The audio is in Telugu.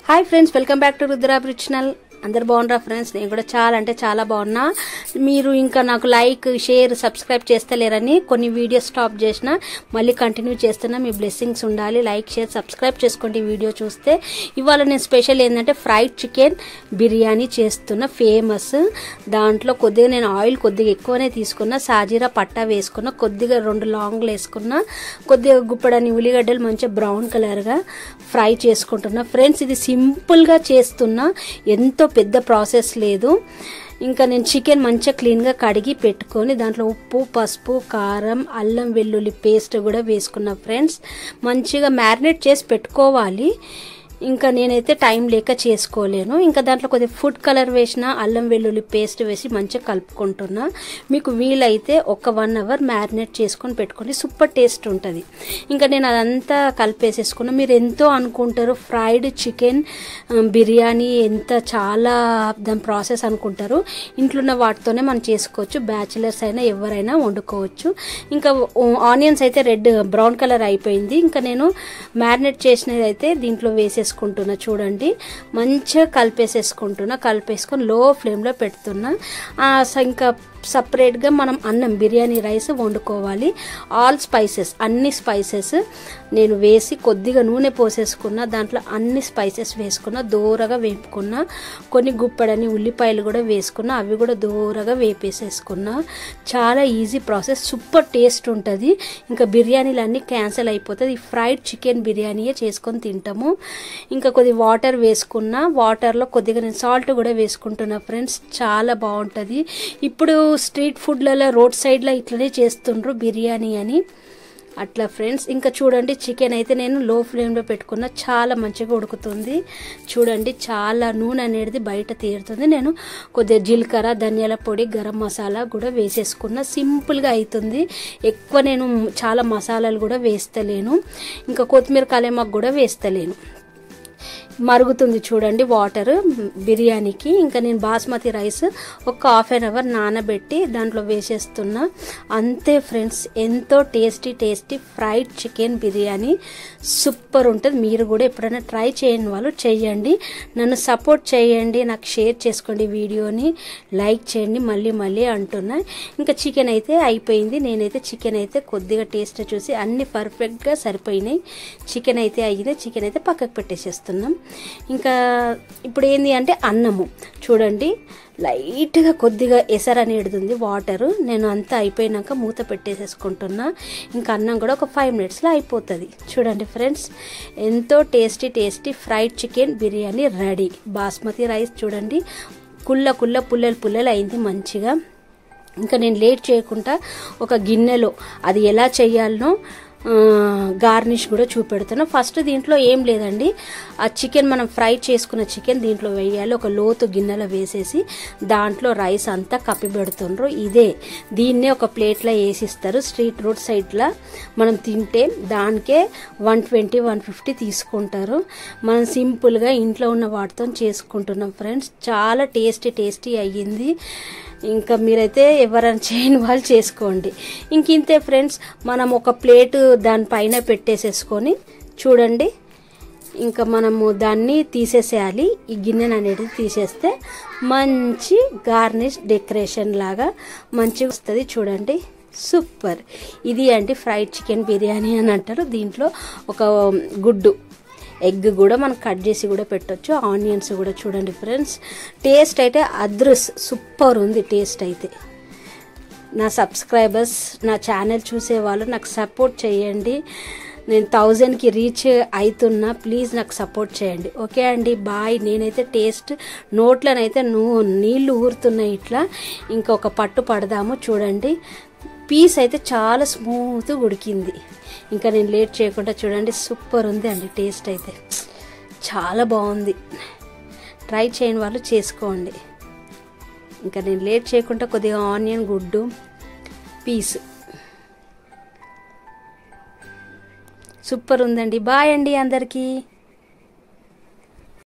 hi friends welcome back to Rudrabhiruchi channel అందరు బాగున్నారా ఫ్రెండ్స్ నేను కూడా చాలా అంటే చాలా బాగున్నా మీరు ఇంకా నాకు లైక్ షేర్ సబ్స్క్రైబ్ చేస్తలేరని కొన్ని వీడియోస్ స్టాప్ చేసినా మళ్ళీ కంటిన్యూ చేస్తున్నా మీ బ్లెస్సింగ్స్ ఉండాలి లైక్ షేర్ సబ్స్క్రైబ్ చేసుకోండి వీడియో చూస్తే ఇవాళ నేను స్పెషల్ ఏందంటే ఫ్రైడ్ చికెన్ బిర్యానీ చేస్తున్నా ఫేమస్ దాంట్లో కొద్దిగా నేను ఆయిల్ కొద్దిగా ఎక్కువనే తీసుకున్నా సాజీరా పట్టా వేసుకున్నా కొద్దిగా 2 లాంగ్లు వేసుకున్నా కొద్దిగా గుప్పడని ఉల్లిగడ్డలు మంచి బ్రౌన్ కలర్ గా ఫ్రై చేసుకుంటున్నా ఫ్రెండ్స్ ఇది సింపుల్ గా చేస్తున్నా ఎంతో పెద్ద ప్రాసెస్ లేదు ఇంకా నేను చికెన్ మంచిగా క్లీన్ గా కడిగి పెట్టుకొని దాంట్లో ఉప్పు పసుపు కారం అల్లం వెల్లుల్లి పేస్ట్ కూడా వేసుకున్నా ఫ్రెండ్స్ మంచిగా మ్యారినేట్ చేసి పెట్టుకోవాలి ఇంకా నేనైతే టైం లేక చేసుకోలేను ఇంకా దాంట్లో కొద్దిగా ఫుడ్ కలర్ వేసిన అల్లం వెల్లుల్లి పేస్ట్ వేసి మంచిగా కలుపుకుంటున్నా మీకు వీలైతే ఒక 1 అవర్ మ్యారినేట్ చేసుకొని పెట్టుకోండి సూపర్ టేస్ట్ ఉంటుంది ఇంకా నేను అదంతా కలిపేసేసుకున్నా మీరు ఎంతో అనుకుంటారు ఫ్రైడ్ చికెన్ బిర్యానీ ఎంత చాలా దాని ప్రాసెస్ అనుకుంటారు ఇంట్లో ఉన్న వాటితోనే మనం చేసుకోవచ్చు బ్యాచిలర్స్ అయినా ఎవరైనా వండుకోవచ్చు ఇంకా ఆనియన్స్ అయితే రెడ్ బ్రౌన్ కలర్ అయిపోయింది ఇంకా నేను మ్యారినేట్ చేసినది అయితే దీంట్లో వేసేసుకుంటున్నా చూడండి మంచిగా కలిపేసుకొని లో ఫ్లేమ్ లో పెడుతున్నా ఇంకా సెపరేట్ గా మనం అన్నం బిర్యానీ రైస్ వండుకోవాలి ఆల్ స్పైసెస్ అన్ని స్పైసెస్ నేను వేసి కొద్దిగా నూనె పోసేసుకున్నా దాంట్లో అన్ని స్పైసెస్ వేసుకున్నా దూరగా వేపుకున్నా కొన్ని గుప్పడని ఉల్లిపాయలు కూడా వేసుకున్నా అవి కూడా దూరగా వేపేసేసుకున్నా చాలా ఈజీ ప్రాసెస్ సూపర్ టేస్ట్ ఉంటుంది ఇంకా బిర్యానీలు అన్ని క్యాన్సిల్ అయిపోతుంది ఫ్రైడ్ చికెన్ బిర్యానీయే చేసుకొని తింటాము ఇంకా కొద్ది వాటర్ వేసుకున్నా వాటర్లో కొద్దిగా నేను సాల్ట్ కూడా వేసుకుంటున్నా ఫ్రెండ్స్ చాలా బాగుంటుంది ఇప్పుడు స్ట్రీట్ ఫుడ్లలో రోడ్ సైడ్లో ఇట్లనే చేస్తుండ్రు బిర్యానీ అని అట్లా ఫ్రెండ్స్ ఇంకా చూడండి చికెన్ అయితే నేను లో ఫ్లేమ్లో పెట్టుకున్నా చాలా మంచిగా ఉడుకుతుంది చూడండి చాలా నూనె అనేది బయట తీరుతుంది నేను కొద్దిగా జీలకర్ర ధనియాల పొడి గరం మసాలా కూడా వేసేసుకున్నా సింపుల్గా అవుతుంది ఎక్కువ నేను చాలా మసాలాలు కూడా వేస్తలేను ఇంకా కొత్తిమీర కలేమాకు కూడా వేస్తలేను మరుగుతుంది చూడండి వాటర్ బిర్యానీకి ఇంకా నేను బాస్మతి రైస్ ఒక ½ అవర్ నానబెట్టి దాంట్లో వేసేస్తున్నా అంతే ఫ్రెండ్స్ ఎంతో tasty fried chicken biryani super ఉంటుంది మీరు కూడా ఎప్పుడైనా ట్రై చేయని వాళ్ళు చేయండి నన్ను సపోర్ట్ చేయండి నాకు షేర్ చేసుకోండి వీడియోని లైక్ చేయండి మళ్ళీ అంటున్నా ఇంకా చికెన్ అయితే అయిపోయింది నేనైతే చికెన్ అయితే కొద్దిగా టేస్ట్ చూసి అన్ని పర్ఫెక్ట్గా సరిపోయినాయి చికెన్ అయితే అయ్యింది చికెన్ అయితే పక్కకు పెట్టేసేస్తున్నాం ఇంకా ఇప్పుడు ఏంది అంటే అన్నము చూడండి లైట్గా కొద్దిగా ఎసరు అనేది వాటరు నేను అంతా అయిపోయినాక మూత పెట్టేసేసుకుంటున్నా ఇంకా అన్నం కూడా ఒక 5 మినిట్స్లో అయిపోతుంది చూడండి ఫ్రెండ్స్ ఎంతో tasty fried chicken biryani ready basmati rice చూడండి పుల్లలు అయింది మంచిగా ఇంకా నేను లేట్ చేయకుండా ఒక గిన్నెలో అది ఎలా చేయాలనో గార్నిష్ కూడా చూపెడుతున్నా ఫస్ట్ దీంట్లో ఏం లేదండి ఆ చికెన్ మనం ఫ్రై చేసుకున్న చికెన్ దీంట్లో వేయాలి ఒక లోతు గిన్నెలో వేసేసి దాంట్లో రైస్ అంతా కప్పి పెడుతుండ్రు ఇదే దీన్నే ఒక ప్లేట్లో వేసిస్తారు స్ట్రీట్ రోడ్ సైడ్లో మనం తింటే దానికే 120-150 తీసుకుంటారు మనం సింపుల్గా ఇంట్లో ఉన్న వాటితో చేసుకుంటున్నాం ఫ్రెండ్స్ చాలా టేస్టీ అయ్యింది ఇంకా మీరైతే ఎవరైనా చేయని వాళ్ళు చేసుకోండి ఇంతే ఫ్రెండ్స్ మనం ఒక ప్లేట్ దానిపైన పెట్టేసేసుకొని చూడండి ఇంకా మనము దాన్ని తీసేసేయాలి ఈ గిన్నెను అనేది తీసేస్తే మంచి గార్నిష్ డెకరేషన్ లాగా మంచిగా వస్తుంది చూడండి సూపర్ ఇది అంటే ఫ్రైడ్ చికెన్ బిర్యానీ అని అంటారు దీంట్లో ఒక గుడ్డు ఎగ్ కూడా మనం కట్ చేసి కూడా పెట్టొచ్చు ఆనియన్స్ కూడా చూడండి ఫ్రెండ్స్ టేస్ట్ అయితే సూపర్ ఉంది టేస్ట్ అయితే నా సబ్స్క్రైబర్స్ నా ఛానల్ చూసే వాళ్ళు నాకు సపోర్ట్ చేయండి నేను 1000కి రీచ్ అవుతున్నా ప్లీజ్ నాకు సపోర్ట్ చేయండి ఓకే అండి బాయ్ నేనైతే టేస్ట్ నోట్లోనైతే నీళ్లు ఊరుతున్నాయి ఇట్లా ఇంకొక పట్టు పడదాము చూడండి పీస్ అయితే చాలా స్మూత్గా ఉడికింది ఇంకా నేను లేట్ చేయకుండా చూడండి సూపర్ ఉంది అండి టేస్ట్ అయితే చాలా బాగుంది ట్రై చేయని వాళ్ళు చేసుకోండి ఇంకా నేను లేట్ చేయకుండా కొద్దిగా ఆనియన్ గుడ్డు పీస్ సూపర్ ఉందండి బాయ్ అండి అందరికీ